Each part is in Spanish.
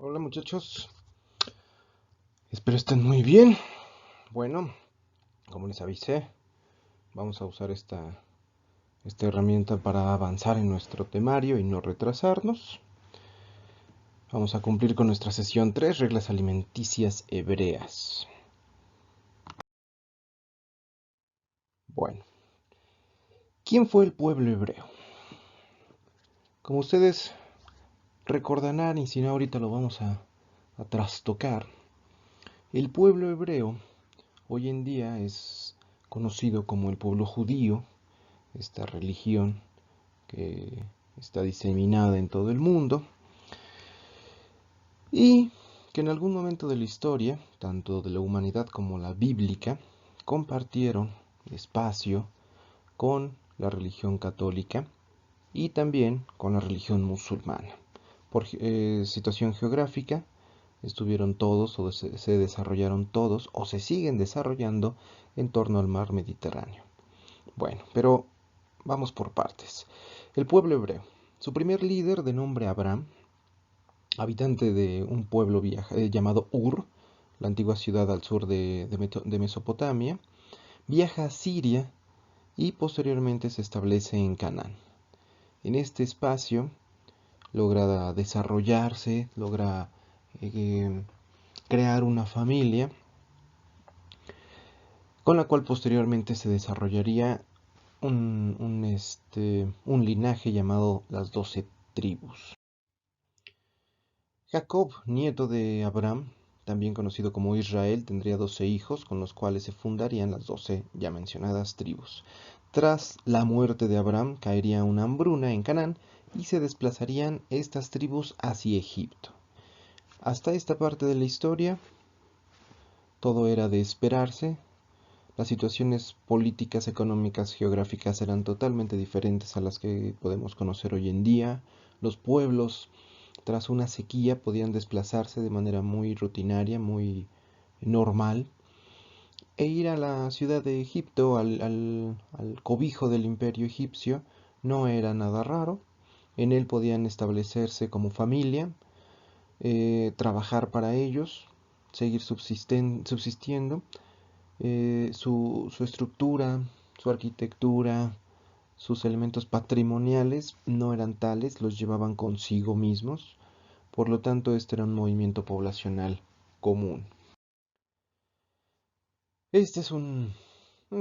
Hola muchachos, espero estén muy bien. Bueno, como les avisé, vamos a usar esta herramienta para avanzar en nuestro temario y no retrasarnos. Vamos a cumplir con nuestra sesión 3, reglas alimenticias hebreas. Bueno, ¿quién fue el pueblo hebreo? Como ustedes recordarán, y si no ahorita lo vamos a trastocar, el pueblo hebreo hoy en día es conocido como el pueblo judío, esta religión que está diseminada en todo el mundo y que en algún momento de la historia, tanto de la humanidad como la bíblica, compartieron espacio con la religión católica y también con la religión musulmana. Por situación geográfica, estuvieron todos o se desarrollaron todos o se siguen desarrollando en torno al mar Mediterráneo. Bueno, pero vamos por partes. El pueblo hebreo. Su primer líder, de nombre Abraham, habitante de un pueblo llamado Ur, la antigua ciudad al sur de Mesopotamia, viaja a Siria y posteriormente se establece en Canaán. En este espacio logra desarrollarse, logra eh, crear una familia con la cual posteriormente se desarrollaría un linaje llamado las 12 tribus. Jacob, nieto de Abraham, también conocido como Israel, tendría 12 hijos con los cuales se fundarían las 12 ya mencionadas tribus. Tras la muerte de Abraham caería una hambruna en Canaán y se desplazarían estas tribus hacia Egipto. Hasta esta parte de la historia todo era de esperarse. Las situaciones políticas, económicas, geográficas eran totalmente diferentes a las que podemos conocer hoy en día. Los pueblos, tras una sequía, podían desplazarse de manera muy rutinaria, muy normal, e ir a la ciudad de Egipto, al cobijo del imperio egipcio, no era nada raro. En él podían establecerse como familia, trabajar para ellos, seguir subsistiendo. Su estructura, su arquitectura, sus elementos patrimoniales no eran tales, los llevaban consigo mismos, por lo tanto este era un movimiento poblacional común. Este es un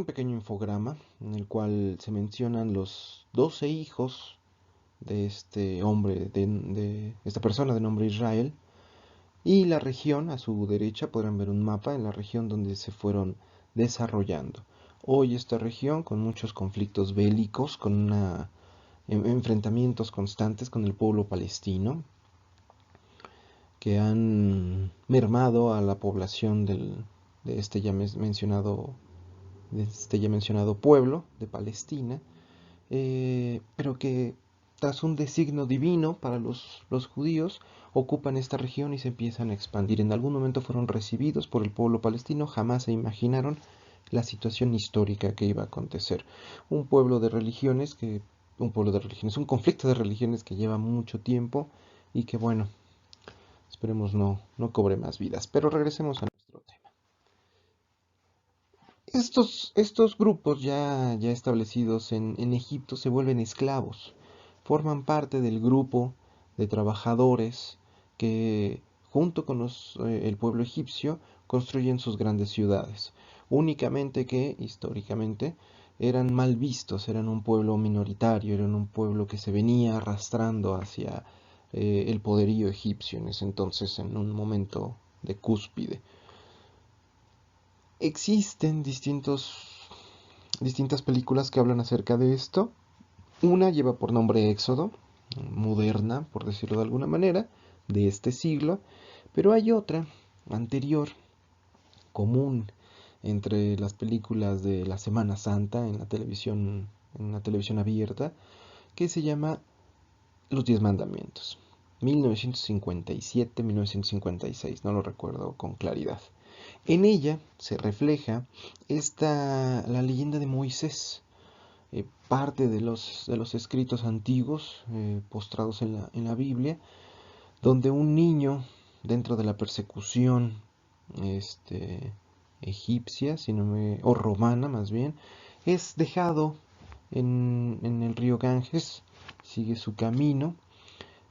pequeño infograma en el cual se mencionan los 12 hijos de este hombre, de esta persona de nombre Israel, y la región a su derecha podrán ver un mapa en la región donde se fueron desarrollando. Hoy esta región con muchos conflictos bélicos, con enfrentamientos constantes con el pueblo palestino, que han mermado a la población de este ya mencionado pueblo de Palestina, pero que tras un designio divino para los judíos, ocupan esta región y se empiezan a expandir. En algún momento fueron recibidos por el pueblo palestino, jamás se imaginaron la situación histórica que iba a acontecer. Un pueblo de religiones un conflicto de religiones que lleva mucho tiempo y que bueno, esperemos no cobre más vidas. Pero regresemos a nuestro tema. Estos grupos ya establecidos en Egipto se vuelven esclavos, forman parte del grupo de trabajadores que junto con el pueblo egipcio construyen sus grandes ciudades. Únicamente que históricamente eran mal vistos, eran un pueblo minoritario, eran un pueblo que se venía arrastrando hacia el poderío egipcio en ese entonces, en un momento de cúspide. Existen distintas películas que hablan acerca de esto. Una lleva por nombre Éxodo, moderna, por decirlo de alguna manera, de este siglo, pero hay otra anterior, común entre las películas de la Semana Santa en la televisión abierta, que se llama Los Diez Mandamientos. 1957-1956, no lo recuerdo con claridad. En ella se refleja la leyenda de Moisés, parte de los escritos antiguos postrados en la Biblia, donde un niño dentro de la persecución egipcia, o romana más bien, es dejado en el río Ganges, sigue su camino,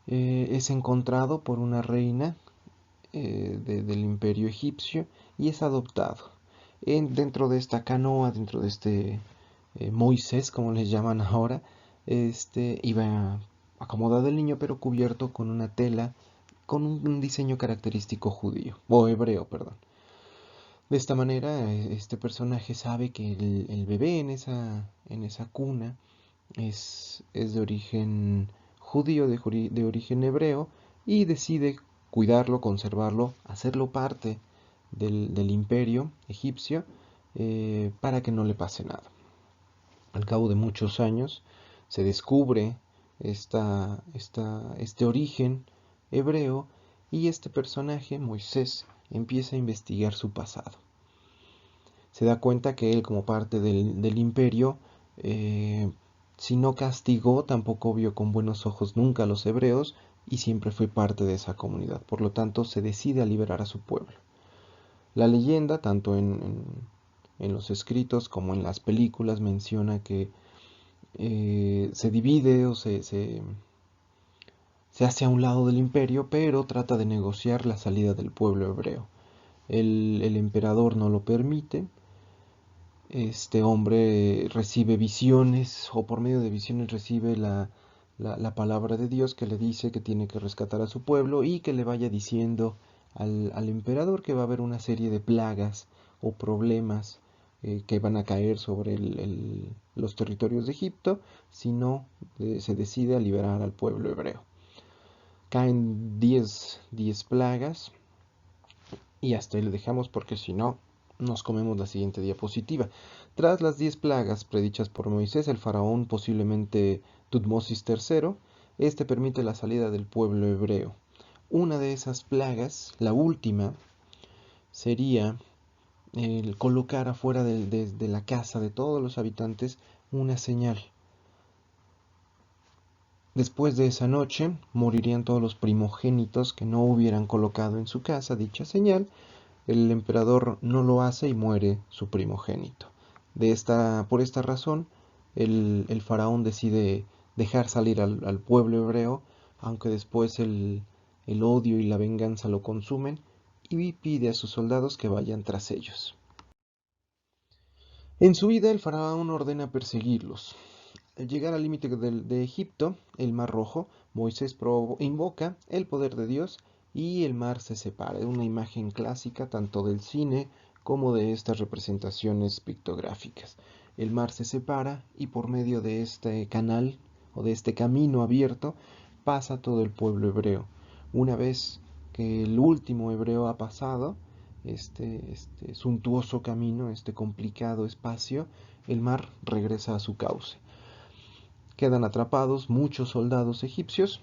es encontrado por una reina del imperio egipcio y es adoptado. Dentro de esta canoa, dentro de este Moisés, como les llaman ahora, iba acomodado el niño, pero cubierto con una tela con un diseño característico judío, o hebreo, perdón. De esta manera, este personaje sabe que el bebé en esa cuna es de origen judío, de origen hebreo, y decide cuidarlo, conservarlo, hacerlo parte del imperio egipcio, para que no le pase nada. Al cabo de muchos años se descubre este origen hebreo, y este personaje, Moisés, empieza a investigar su pasado. Se da cuenta que él, como parte del imperio, si no castigó, tampoco vio con buenos ojos nunca a los hebreos, y siempre fue parte de esa comunidad. Por lo tanto, se decide a liberar a su pueblo. La leyenda, tanto en los escritos como en las películas, menciona que se divide o se hace a un lado del imperio, pero trata de negociar la salida del pueblo hebreo. El emperador no lo permite. Este hombre recibe visiones, o por medio de visiones recibe la palabra de Dios, que le dice que tiene que rescatar a su pueblo, y que le vaya diciendo al emperador que va a haber una serie de plagas o problemas que van a caer sobre los territorios de Egipto si no se decide a liberar al pueblo hebreo. Caen 10 plagas, y hasta ahí le dejamos, porque si no nos comemos la siguiente diapositiva. Tras las 10 plagas predichas por Moisés, el faraón, posiblemente Tutmosis III, permite la salida del pueblo hebreo. Una de esas plagas, la última, sería el colocar afuera de la casa de todos los habitantes una señal. Después de esa noche morirían todos los primogénitos que no hubieran colocado en su casa dicha señal. El emperador no lo hace y muere su primogénito. Por esta razón, el faraón decide dejar salir al pueblo hebreo, aunque después el odio y la venganza lo consumen, y pide a sus soldados que vayan tras ellos. En su vida, el faraón ordena perseguirlos. Al llegar al límite de Egipto, el Mar Rojo, Moisés invoca el poder de Dios, y el mar se separa. Es una imagen clásica tanto del cine como de estas representaciones pictográficas. El mar se separa, y por medio de este canal o de este camino abierto pasa todo el pueblo hebreo. Una vez que el último hebreo ha pasado este suntuoso camino, este complicado espacio, el mar regresa a su cauce. Quedan atrapados muchos soldados egipcios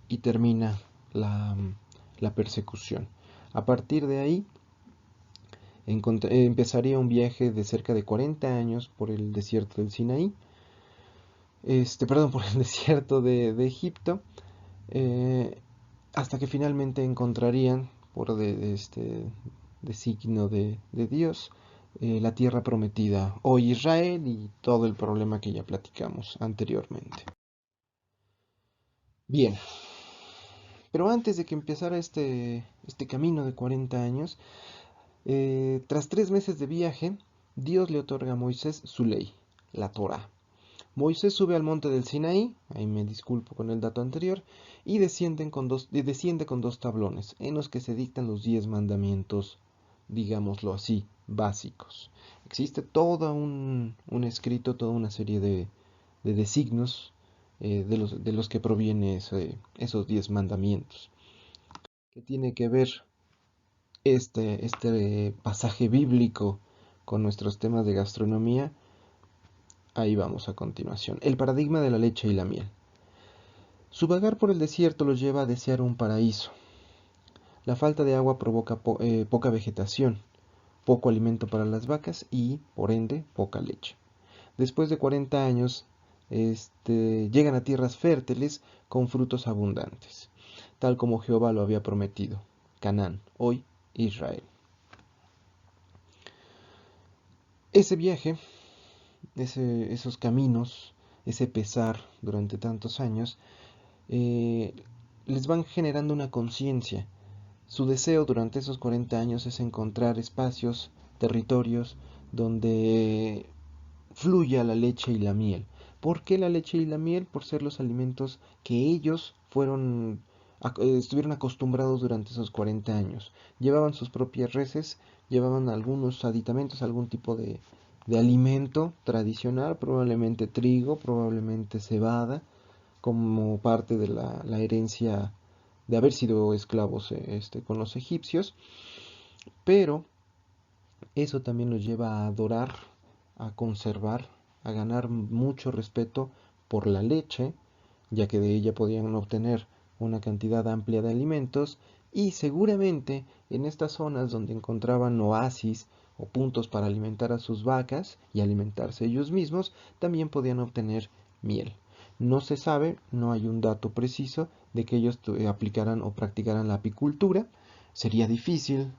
y termina la persecución. A partir de ahí empezaría un viaje de cerca de 40 años por el desierto del Sinaí, por el desierto de Egipto, hasta que finalmente encontrarían, por designio de Dios, la tierra prometida, hoy Israel, y todo el problema que ya platicamos anteriormente. Bien, pero antes de que empezara este camino de 40 años, tras 3 meses de viaje, Dios le otorga a Moisés su ley, la Torá. Moisés sube al monte del Sinaí, ahí me disculpo con el dato anterior, y desciende con dos tablones en los que se dictan los 10 mandamientos, digámoslo así, básicos. Existe todo un escrito, toda una serie de designios de los que proviene esos 10 mandamientos. ¿Qué tiene que ver este pasaje bíblico con nuestros temas de gastronomía? Ahí vamos a continuación. El paradigma de la leche y la miel. Su vagar por el desierto los lleva a desear un paraíso. La falta de agua provoca poca vegetación, poco alimento para las vacas y, por ende, poca leche. Después de 40 años, llegan a tierras fértiles con frutos abundantes, tal como Jehová lo había prometido. Canaán, hoy Israel. Ese viaje, esos caminos, ese pesar durante tantos años, eh, les van generando una conciencia. Su deseo durante esos 40 años es encontrar espacios, territorios, donde fluya la leche y la miel. ¿Por qué la leche y la miel? Por ser los alimentos que ellos estuvieron acostumbrados durante esos 40 años. Llevaban sus propias reses, llevaban algunos aditamentos, algún tipo de alimento tradicional, probablemente trigo, probablemente cebada, como parte de la herencia de haber sido esclavos con los egipcios, pero eso también los lleva a adorar, a conservar, a ganar mucho respeto por la leche, ya que de ella podían obtener una cantidad amplia de alimentos, y seguramente en estas zonas donde encontraban oasis o puntos para alimentar a sus vacas y alimentarse ellos mismos, también podían obtener miel. No se sabe, no hay un dato preciso de que ellos aplicaran o practicaran la apicultura. Sería difícil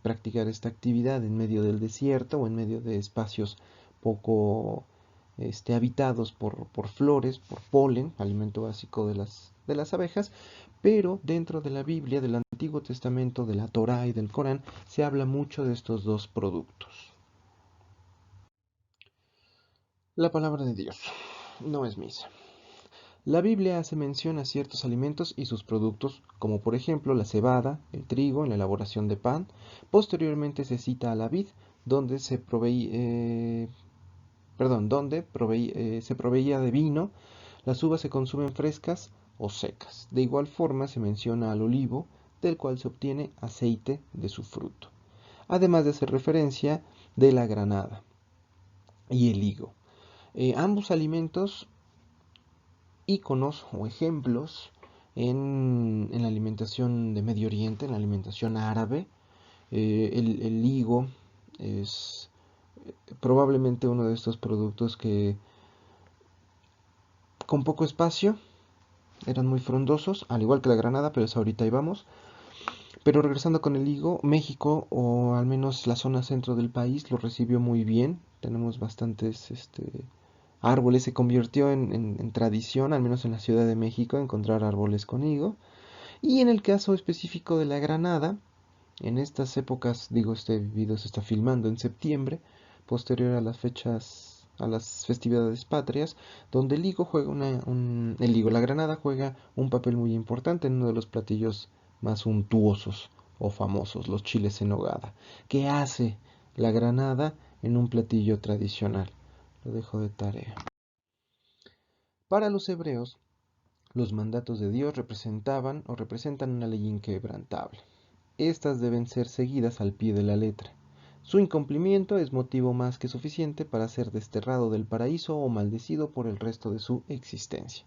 practicar esta actividad en medio del desierto o en medio de espacios poco habitados por flores, por polen, alimento básico de las abejas, pero dentro de la Biblia, del Antiguo Testamento, de la Torá y del Corán, se habla mucho de estos dos productos. La palabra de Dios no es misa. La Biblia hace mención a ciertos alimentos y sus productos, como por ejemplo la cebada, el trigo en la elaboración de pan. Posteriormente se cita a la vid, donde se proveía de vino. Las uvas se consumen frescas o secas. De igual forma se menciona al olivo, del cual se obtiene aceite de su fruto. Además de hacer referencia de la granada y el higo. Ambos alimentos íconos o ejemplos en la alimentación de Medio Oriente, en la alimentación árabe. El higo es probablemente uno de estos productos que con poco espacio eran muy frondosos, al igual que la granada, pero es ahorita y vamos. Pero regresando con el higo, México, o al menos la zona centro del país, lo recibió muy bien. Tenemos bastantes árboles, se convirtió en tradición, al menos en la Ciudad de México, encontrar árboles con higo. Y en el caso específico de la granada, en estas épocas, digo, este video se está filmando en septiembre, posterior a las fechas, a las festividades patrias, donde el higo la granada juega un papel muy importante en uno de los platillos más suntuosos o famosos, los chiles en nogada. ¿Qué hace la granada en un platillo tradicional? Lo dejo de tarea. Para los hebreos, los mandatos de Dios representaban o representan una ley inquebrantable. Estas deben ser seguidas al pie de la letra. Su incumplimiento es motivo más que suficiente para ser desterrado del paraíso o maldecido por el resto de su existencia.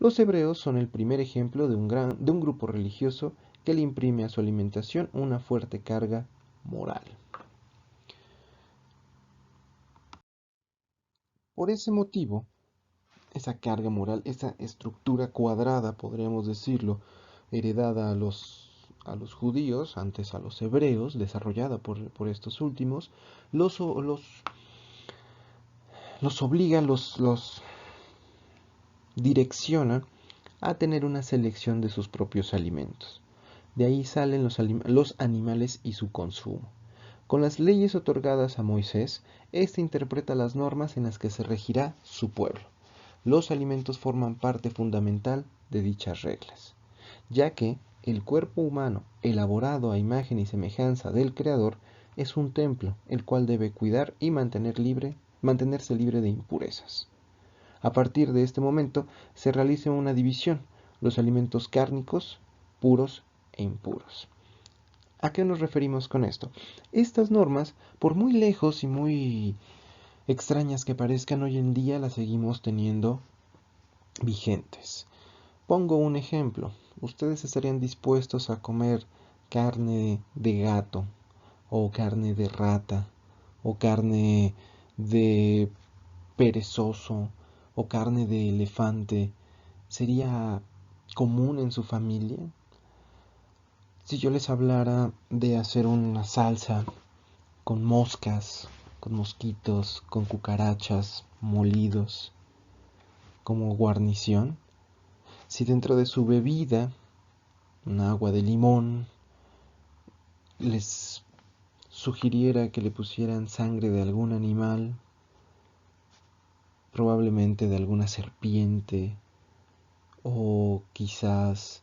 Los hebreos son el primer ejemplo de un grupo religioso que le imprime a su alimentación una fuerte carga moral. Por ese motivo, esa carga moral, esa estructura cuadrada, podríamos decirlo, heredada a los judíos, antes a los hebreos, desarrollada por estos últimos, los, los, los obliga, los direcciona a tener una selección de sus propios alimentos. De ahí salen los animales y su consumo. Con las leyes otorgadas a Moisés, éste interpreta las normas en las que se regirá su pueblo. Los alimentos forman parte fundamental de dichas reglas, ya que el cuerpo humano, elaborado a imagen y semejanza del Creador, es un templo, el cual debe cuidar y mantenerse libre de impurezas. A partir de este momento se realiza una división, los alimentos cárnicos, puros e impuros. ¿A qué nos referimos con esto? Estas normas, por muy lejos y muy extrañas que parezcan hoy en día, las seguimos teniendo vigentes. Pongo un ejemplo. ¿Ustedes estarían dispuestos a comer carne de gato o carne de rata o carne de perezoso o carne de elefante? ¿Sería común en su familia? Si yo les hablara de hacer una salsa con moscas, con mosquitos, con cucarachas molidos como guarnición, si dentro de su bebida, un agua de limón, les sugiriera que le pusieran sangre de algún animal, probablemente de alguna serpiente o quizás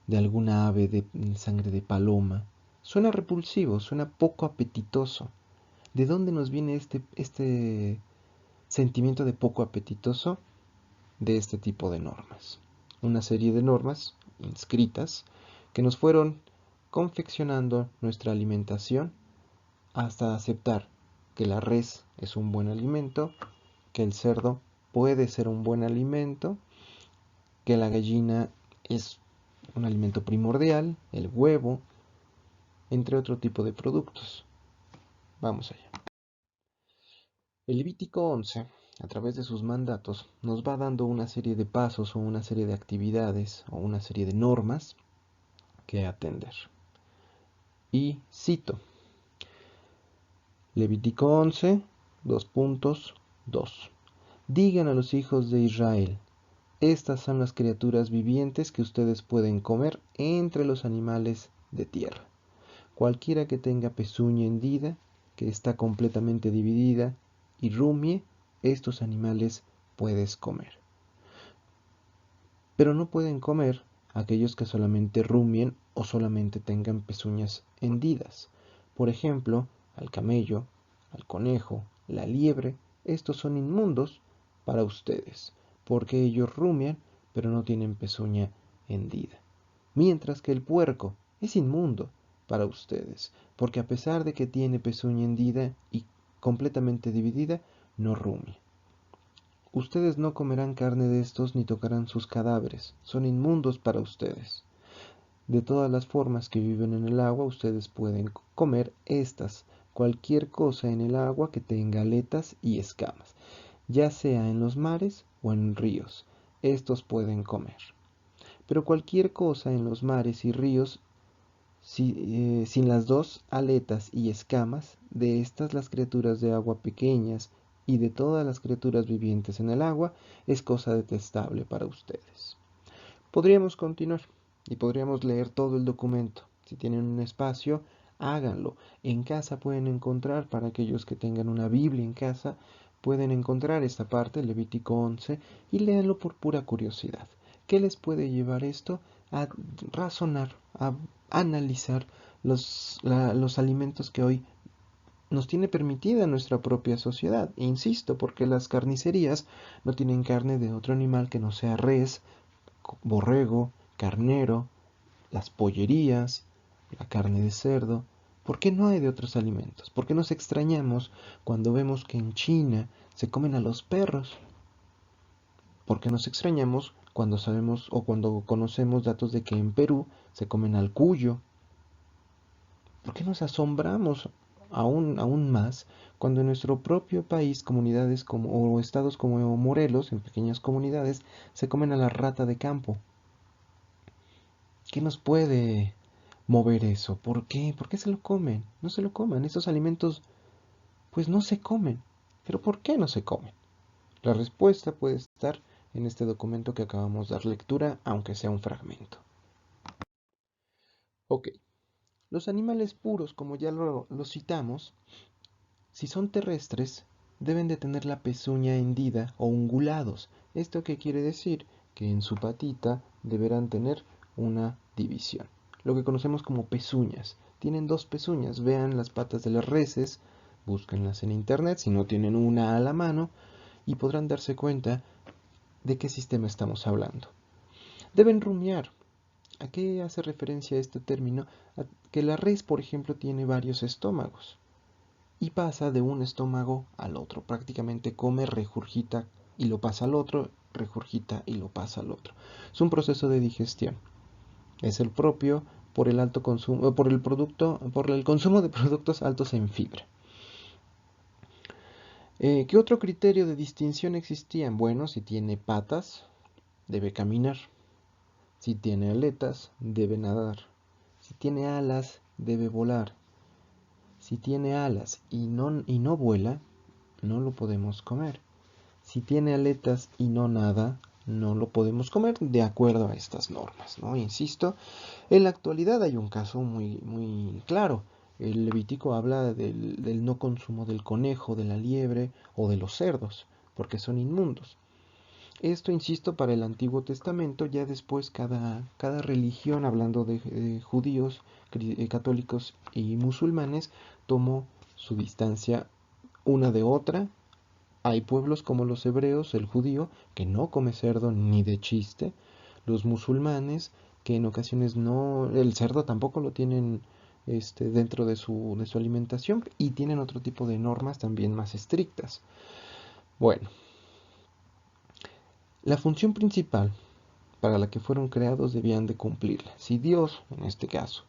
de alguna ave de sangre de paloma, suena repulsivo, suena poco apetitoso. ¿De dónde nos viene este sentimiento de poco apetitoso? De este tipo de normas. Una serie de normas inscritas que nos fueron confeccionando nuestra alimentación hasta aceptar que la res es un buen alimento, que el cerdo puede ser un buen alimento, que la gallina es un alimento primordial, el huevo, entre otro tipo de productos. Vamos allá. El Levítico 11, a través de sus mandatos, nos va dando una serie de pasos o una serie de actividades o una serie de normas que atender. Y cito, Levítico 11, 2.2. Digan a los hijos de Israel, estas son las criaturas vivientes que ustedes pueden comer entre los animales de tierra. Cualquiera que tenga pezuña hendida, que está completamente dividida, y rumie, estos animales puedes comer. Pero no pueden comer aquellos que solamente rumien o solamente tengan pezuñas hendidas. Por ejemplo, al camello, al conejo, la liebre, estos son inmundos para ustedes, porque ellos rumian pero no tienen pezuña hendida. Mientras que el puerco es inmundo para ustedes, porque a pesar de que tiene pezuña hendida y completamente dividida, no rumia. Ustedes no comerán carne de estos ni tocarán sus cadáveres, son inmundos para ustedes. De todas las formas que viven en el agua, ustedes pueden comer estas, cualquier cosa en el agua que tenga aletas y escamas, ya sea en los mares o en ríos, estos pueden comer. Pero cualquier cosa en los mares y ríos sin las dos aletas y escamas, de estas las criaturas de agua pequeñas y de todas las criaturas vivientes en el agua, es cosa detestable para ustedes. Podríamos continuar y podríamos leer todo el documento. Si tienen un espacio, háganlo. En casa pueden encontrar, para aquellos que tengan una Biblia en casa, pueden encontrar esta parte, Levítico 11, y léanlo por pura curiosidad. ¿Qué les puede llevar esto? A razonar, a analizar los alimentos que hoy nos tiene permitida nuestra propia sociedad. E insisto, porque las carnicerías no tienen carne de otro animal que no sea res, borrego, carnero, las pollerías, la carne de cerdo. ¿Por qué no hay de otros alimentos? ¿Por qué nos extrañamos cuando vemos que en China se comen a los perros? ¿Por qué nos extrañamos cuando sabemos o cuando conocemos datos de que en Perú se comen al cuyo? ¿Por qué nos asombramos aún más cuando en nuestro propio país, comunidades como, o estados como Morelos, en pequeñas comunidades, se comen a la rata de campo? ¿Qué nos puede mover eso? ¿Por qué? ¿Por qué se lo comen? No se lo coman. Estos alimentos, pues no se comen. ¿Pero por qué no se comen? La respuesta puede estar en este documento que acabamos de dar lectura, aunque sea un fragmento. Ok. Los animales puros, como ya lo citamos, si son terrestres, deben de tener la pezuña hendida o ungulados. ¿Esto qué quiere decir? Que en su patita deberán tener una división, lo que conocemos como pezuñas. Tienen dos pezuñas, vean las patas de las reses, búsquenlas en internet si no tienen una a la mano y podrán darse cuenta de qué sistema estamos hablando. Deben rumiar. ¿A qué hace referencia este término? A que la res, por ejemplo, tiene varios estómagos y pasa de un estómago al otro. Prácticamente come, regurgita y lo pasa al otro, regurgita y lo pasa al otro. Es un proceso de digestión. Es el propio por el alto consumo, por el consumo de productos altos en fibra. ¿Qué otro criterio de distinción existía? Bueno, si tiene patas, debe caminar. Si tiene aletas, debe nadar. Si tiene alas, debe volar. Si tiene alas y no vuela, no lo podemos comer. Si tiene aletas y no nada, no lo podemos comer de acuerdo a estas normas, ¿no? Insisto, en la actualidad hay un caso muy claro. El Levítico habla del no consumo del conejo, de la liebre o de los cerdos, porque son inmundos. Esto, insisto, para el Antiguo Testamento, ya después cada religión, hablando de judíos, católicos y musulmanes, tomó su distancia una de otra. Hay pueblos como los hebreos, el judío, que no come cerdo ni de chiste, los musulmanes, que en ocasiones no, el cerdo tampoco lo tienen dentro de su alimentación y tienen otro tipo de normas también más estrictas. Bueno, la función principal para la que fueron creados debían de cumplirla. Si Dios, en este caso,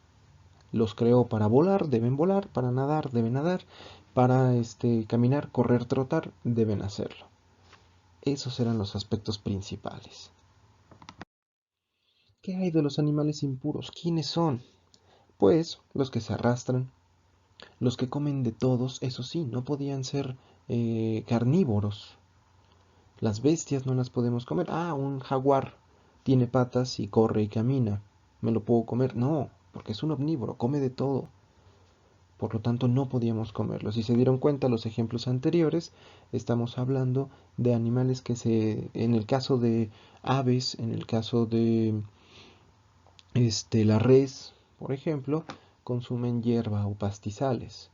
los creó para volar, deben volar, para nadar, deben nadar, para caminar, correr, trotar, deben hacerlo. Esos eran los aspectos principales. ¿Qué hay de los animales impuros? ¿Quiénes son? Pues los que se arrastran, los que comen de todos, eso sí, no podían ser carnívoros. Las bestias no las podemos comer. Ah, un jaguar tiene patas y corre y camina. ¿Me lo puedo comer? No, porque es un omnívoro, come de todo. Por lo tanto, no podíamos comerlos. Si se dieron cuenta los ejemplos anteriores, estamos hablando de animales en el caso de aves, en el caso de la res, por ejemplo, consumen hierba o pastizales.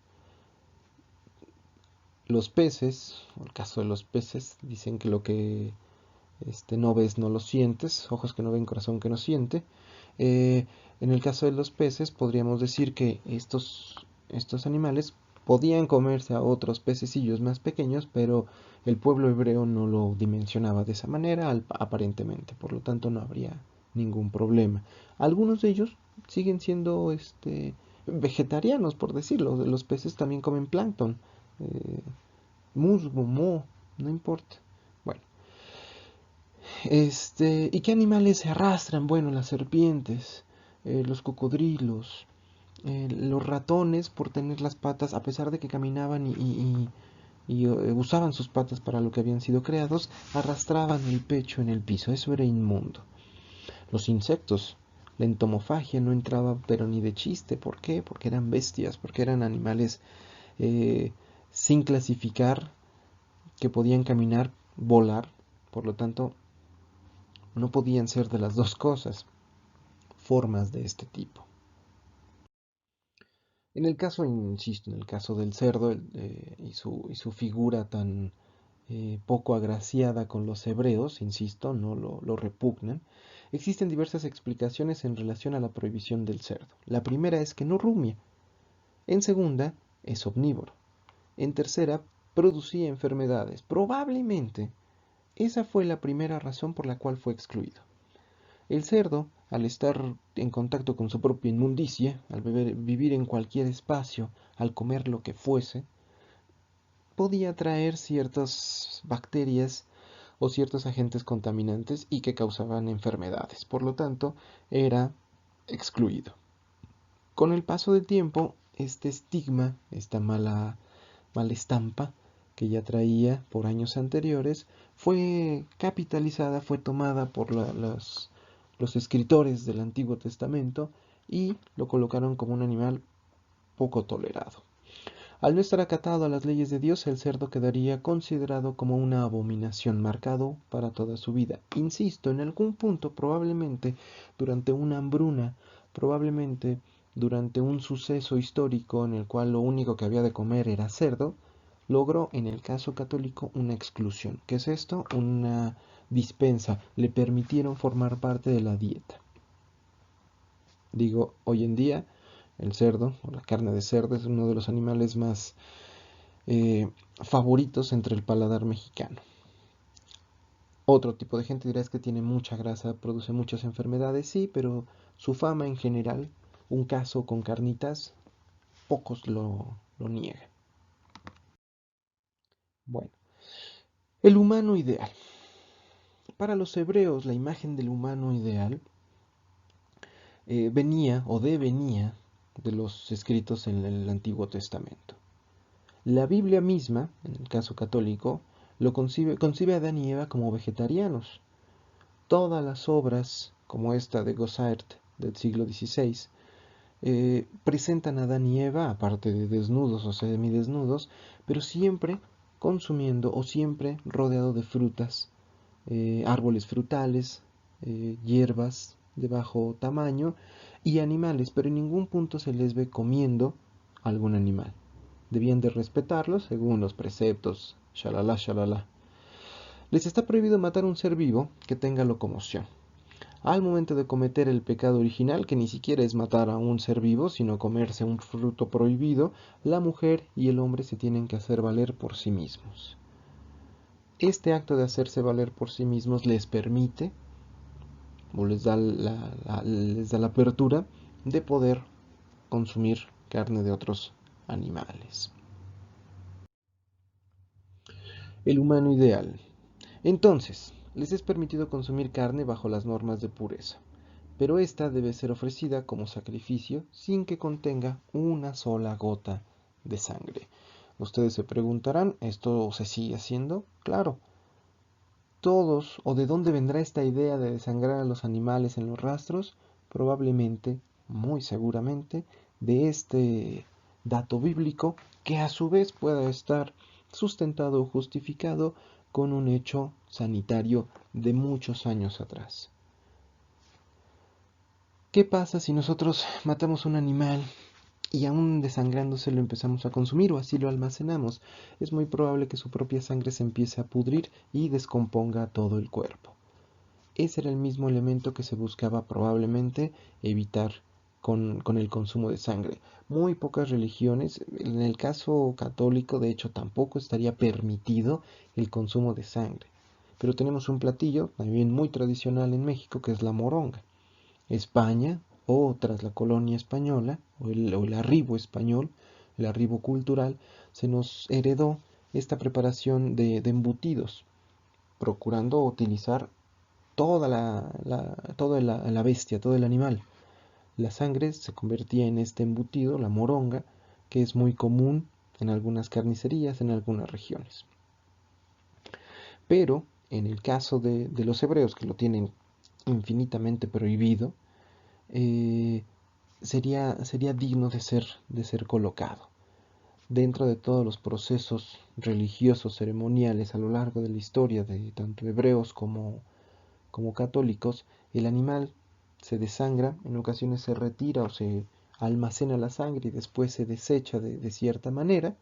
Los peces, en el caso de los peces, dicen que lo que no ves no lo sientes, ojos que no ven, corazón que no siente. Eh, en el caso de los peces, podríamos decir que estos animales podían comerse a otros pececillos más pequeños, pero el pueblo hebreo no lo dimensionaba de esa manera, aparentemente, por lo tanto no habría ningún problema. Algunos de ellos siguen siendo vegetarianos, por decirlo. Los peces también comen plancton, eh, musgo, moho, no importa. Bueno, ¿y qué animales se arrastran? Bueno, las serpientes, los cocodrilos, los ratones por tener las patas, a pesar de que caminaban y usaban sus patas para lo que habían sido creados, arrastraban el pecho en el piso. Eso era inmundo. Los insectos, la entomofagia no entraba pero ni de chiste. ¿Por qué? Porque eran bestias, porque eran animales eh, sin clasificar, que podían caminar, volar, por lo tanto no podían ser de las dos cosas, formas de este tipo. En el caso, insisto, en el caso del cerdo y su figura tan poco agraciada con los hebreos, insisto, no lo repugnan, existen diversas explicaciones en relación a la prohibición del cerdo. La primera es que no rumia. En segunda, es omnívoro. En tercera, producía enfermedades. Probablemente esa fue la primera razón por la cual fue excluido. El cerdo, al estar en contacto con su propia inmundicia, al vivir en cualquier espacio, al comer lo que fuese, podía traer ciertas bacterias o ciertos agentes contaminantes y que causaban enfermedades. Por lo tanto, era excluido. Con el paso del tiempo, este estigma, esta mala estampa que ya traía por años anteriores, fue capitalizada, fue tomada por los escritores del Antiguo Testamento y lo colocaron como un animal poco tolerado. Al no estar acatado a las leyes de Dios, el cerdo quedaría considerado como una abominación, marcado para toda su vida. Insisto, en algún punto, probablemente durante una hambruna, probablemente durante un suceso histórico en el cual lo único que había de comer era cerdo, logró en el caso católico una exclusión. ¿Qué es esto? Una dispensa. Le permitieron formar parte de la dieta. Digo, hoy en día el cerdo o la carne de cerdo es uno de los animales más favoritos entre el paladar mexicano. Otro tipo de gente dirá es que tiene mucha grasa, produce muchas enfermedades, sí, pero su fama en general, un caso con carnitas, pocos lo niegan. Bueno, el humano ideal. Para los hebreos, la imagen del humano ideal venía o devenía de los escritos en el Antiguo Testamento. La Biblia misma, en el caso católico, concibe a Adán y Eva como vegetarianos. Todas las obras, como esta de Gossart del siglo XVI, presentan a Adán y Eva, aparte de desnudos o semidesnudos, pero siempre consumiendo o siempre rodeado de frutas, árboles frutales, hierbas de bajo tamaño y animales, pero en ningún punto se les ve comiendo algún animal. Debían de respetarlos según los preceptos, shalala, shalala. Les está prohibido matar un ser vivo que tenga locomoción. Al momento de cometer el pecado original, que ni siquiera es matar a un ser vivo, sino comerse un fruto prohibido, la mujer y el hombre se tienen que hacer valer por sí mismos. Este acto de hacerse valer por sí mismos les permite, o les da la apertura de poder consumir carne de otros animales. El humano ideal. Entonces, les es permitido consumir carne bajo las normas de pureza, pero esta debe ser ofrecida como sacrificio sin que contenga una sola gota de sangre. Ustedes se preguntarán, ¿esto se sigue haciendo? Claro, todos, o de dónde vendrá esta idea de desangrar a los animales en los rastros, probablemente, muy seguramente, de este dato bíblico que a su vez pueda estar sustentado o justificado con un hecho sanitario de muchos años atrás. ¿Qué pasa si nosotros matamos un animal y aún desangrándose lo empezamos a consumir o así lo almacenamos? Es muy probable que su propia sangre se empiece a pudrir y descomponga todo el cuerpo. Ese era el mismo elemento que se buscaba probablemente evitar con el consumo de sangre. Muy pocas religiones, en el caso católico de hecho tampoco estaría permitido el consumo de sangre. Pero tenemos un platillo también muy tradicional en México que es la moronga. España, o tras la colonia española, o el arribo español, el arribo cultural, se nos heredó esta preparación de embutidos, procurando utilizar toda la bestia, todo el animal. La sangre se convertía en este embutido, la moronga, que es muy común en algunas carnicerías, en algunas regiones. Pero en el caso de los hebreos, que lo tienen infinitamente prohibido, eh, sería digno de ser colocado. Dentro de todos los procesos religiosos, ceremoniales a lo largo de la historia de tanto hebreos como católicos, el animal se desangra, en ocasiones se retira o se almacena la sangre y después se desecha de cierta manera,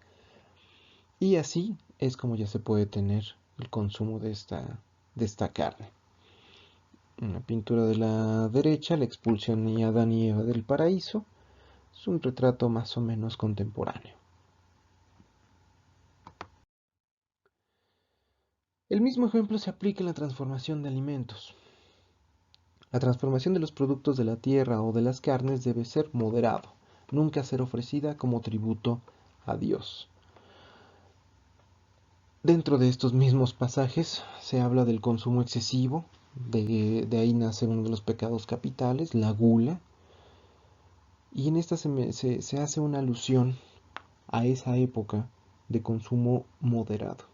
y así es como ya se puede tener el consumo de esta carne. En la pintura de la derecha, la expulsión de Adán y Eva del paraíso, es un retrato más o menos contemporáneo. El mismo ejemplo se aplica en la transformación de alimentos. La transformación de los productos de la tierra o de las carnes debe ser moderado, nunca ser ofrecida como tributo a Dios. Dentro de estos mismos pasajes se habla del consumo excesivo, de ahí nace uno de los pecados capitales, la gula, y en esta se hace una alusión a esa época de consumo moderado.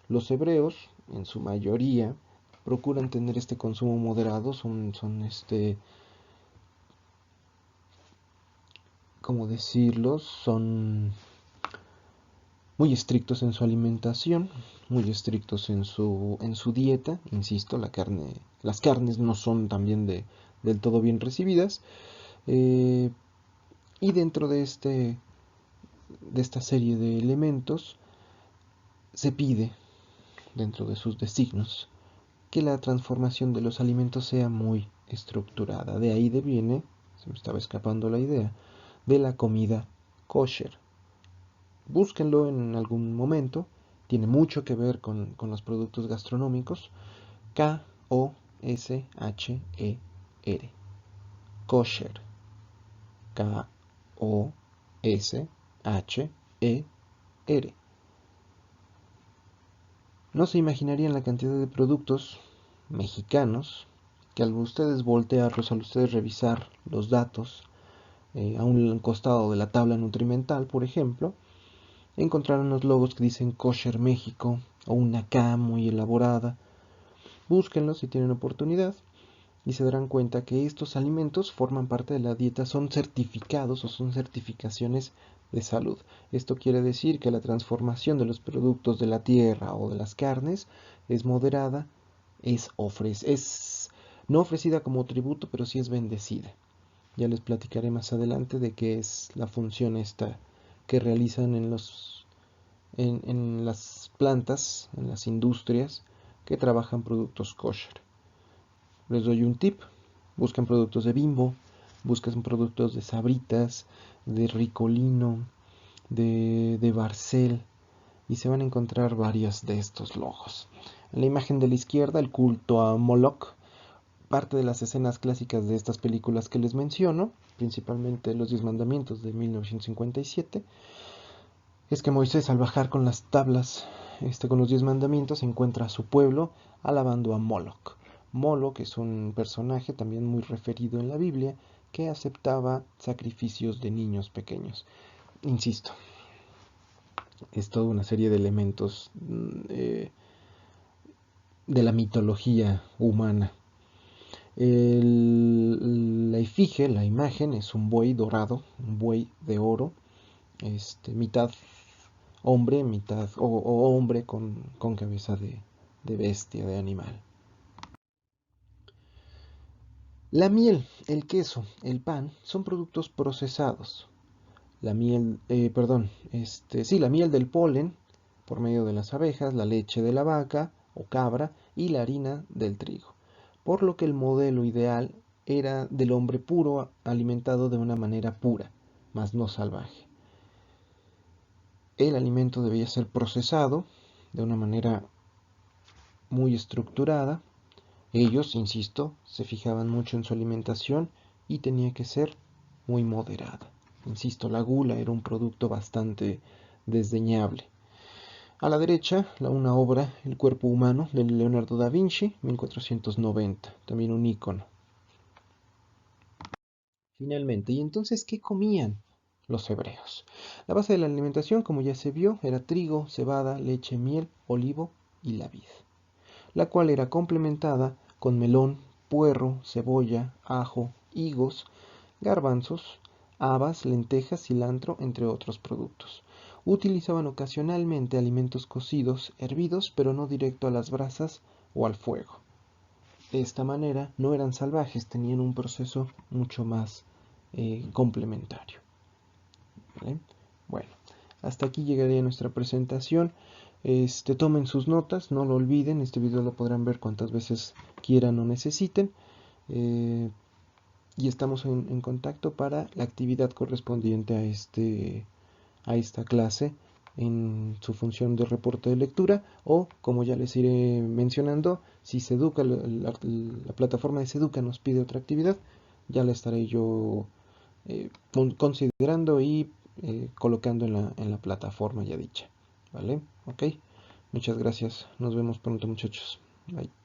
Los hebreos, en su mayoría, procuran tener este consumo moderado, son ¿cómo decirlo? Son muy estrictos en su alimentación, muy estrictos en su dieta, insisto, las carnes no son también del todo bien recibidas, eh, y dentro de esta serie de elementos se pide, dentro de sus designios, que la transformación de los alimentos sea muy estructurada. De ahí deviene, se me estaba escapando la idea, de la comida kosher. Búsquenlo en algún momento, tiene mucho que ver con los productos gastronómicos. Kosher. Kosher. Kosher. No se imaginarían la cantidad de productos mexicanos que al ustedes voltearlos, al ustedes revisar los datos a un costado de la tabla nutrimental, por ejemplo, encontrarán unos logos que dicen Kosher México o una K muy elaborada. Búsquenlos si tienen oportunidad y se darán cuenta que estos alimentos forman parte de la dieta, son certificados o son certificaciones de salud. Esto quiere decir que la transformación de los productos de la tierra o de las carnes es moderada, es no ofrecida como tributo, pero sí es bendecida. Ya les platicaré más adelante de qué es la función esta que realizan en las plantas, en las industrias que trabajan productos kosher. Les doy un tip: busquen productos de Bimbo, busquen productos de Sabritas, de Ricolino, de Barcel, y se van a encontrar varios de estos logos. En la imagen de la izquierda, el culto a Moloch, parte de las escenas clásicas de estas películas que les menciono, principalmente Los 10 Mandamientos de 1957, es que Moisés, al bajar con las tablas, con los 10 mandamientos, encuentra a su pueblo alabando a Moloch. Moloch es un personaje también muy referido en la Biblia que aceptaba sacrificios de niños pequeños. Insisto, es toda una serie de elementos de la mitología humana. La efigie, la imagen, es un buey dorado, un buey de oro, mitad hombre, mitad o hombre con cabeza de bestia, de animal. La miel, el queso, el pan son productos procesados. La miel, la miel del polen por medio de las abejas, la leche de la vaca o cabra y la harina del trigo. Por lo que el modelo ideal era del hombre puro, alimentado de una manera pura, mas no salvaje. El alimento debía ser procesado de una manera muy estructurada. Ellos, insisto, se fijaban mucho en su alimentación y tenía que ser muy moderada. Insisto, la gula era un producto bastante desdeñable. A la derecha, una obra, El cuerpo humano, de Leonardo da Vinci, 1490, también un ícono. Finalmente, ¿y entonces qué comían los hebreos? La base de la alimentación, como ya se vio, era trigo, cebada, leche, miel, olivo y la vid, la cual era complementada con melón, puerro, cebolla, ajo, higos, garbanzos, habas, lentejas, cilantro, entre otros productos. Utilizaban ocasionalmente alimentos cocidos, hervidos, pero no directo a las brasas o al fuego. De esta manera no eran salvajes, tenían un proceso mucho más complementario. ¿Vale? Bueno, hasta aquí llegaría nuestra presentación. Tomen sus notas, no lo olviden. Este video lo podrán ver cuantas veces quieran o necesiten. Y estamos en contacto para la actividad correspondiente a esta clase en su función de reporte de lectura, o como ya les iré mencionando, si Seduca, la plataforma de Seduca nos pide otra actividad, ya la estaré yo considerando y colocando en la plataforma ya dicha. ¿Vale? Ok. Muchas gracias. Nos vemos pronto, muchachos. Bye.